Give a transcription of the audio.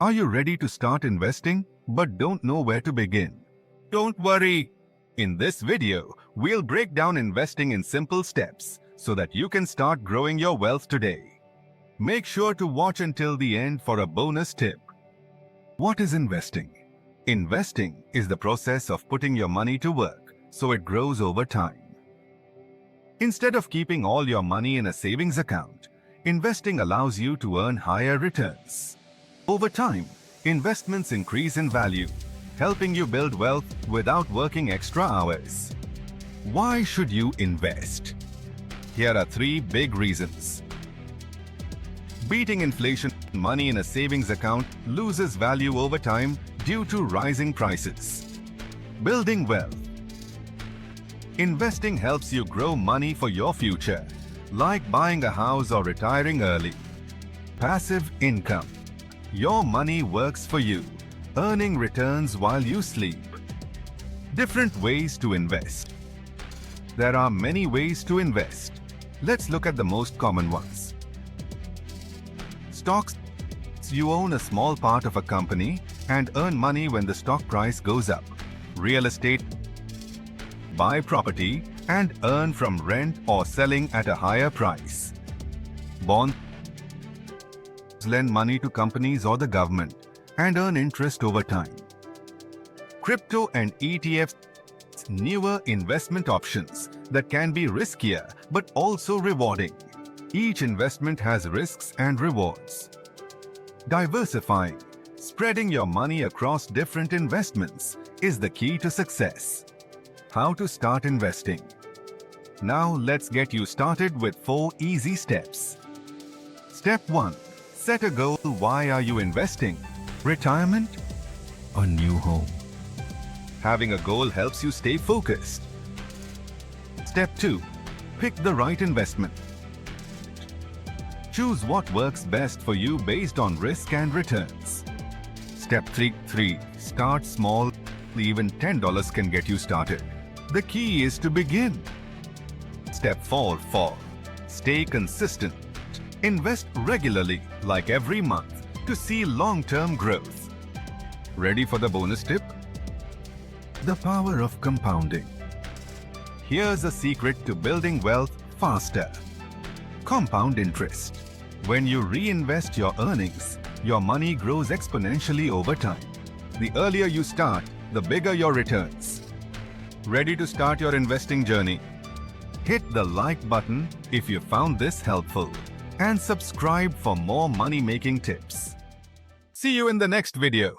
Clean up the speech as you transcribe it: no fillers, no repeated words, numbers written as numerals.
Are you ready to start investing but don't know where to begin? Don't worry. In this video, we'll break down investing in simple steps so that you can start growing your wealth today. Make sure to watch until the end for a bonus tip. What is investing? Investing is the process of putting your money to work so it grows over time. Instead of keeping all your money in a savings account, investing allows you to earn higher returns. Over time, investments increase in value, helping you build wealth without working extra hours. Why should you invest? Here are 3 big reasons. Beating inflation, money in a savings account loses value over time due to rising prices. Building wealth. Investing helps you grow money for your future, like buying a house or retiring early. Passive income. Your money works for you, earning returns while you sleep. Different ways to invest. There are many ways to invest. Let's look at the most common ones. Stocks. You own a small part of a company and earn money when the stock price goes up. Real estate. Buy property and earn from rent or selling at a higher price. Bonds. Lend money to companies or the government and earn interest over time. Crypto and ETFs. Newer investment options that can be riskier but also rewarding. Each investment has risks and rewards. Diversifying. Spreading your money across different investments is the key to success. How to start investing? Now let's get you started with 4 easy steps. Step 1. Set a goal. Why are you investing? Retirement? A new home? Having a goal helps you stay focused. Step 2. Pick the right investment. Choose what works best for you based on risk and returns. Step 3. Start small. Even $10 can get you started. The key is to begin. Step 4. Stay consistent. Invest regularly, like every month, to see long-term growth. Ready for the bonus tip? The power of compounding. Here's a secret to building wealth faster. Compound interest. When you reinvest your earnings, your money grows exponentially over time. The earlier you start, the bigger your returns. Ready to start your investing journey? Hit the like button if you found this helpful and subscribe for more money-making tips. See you in the next video.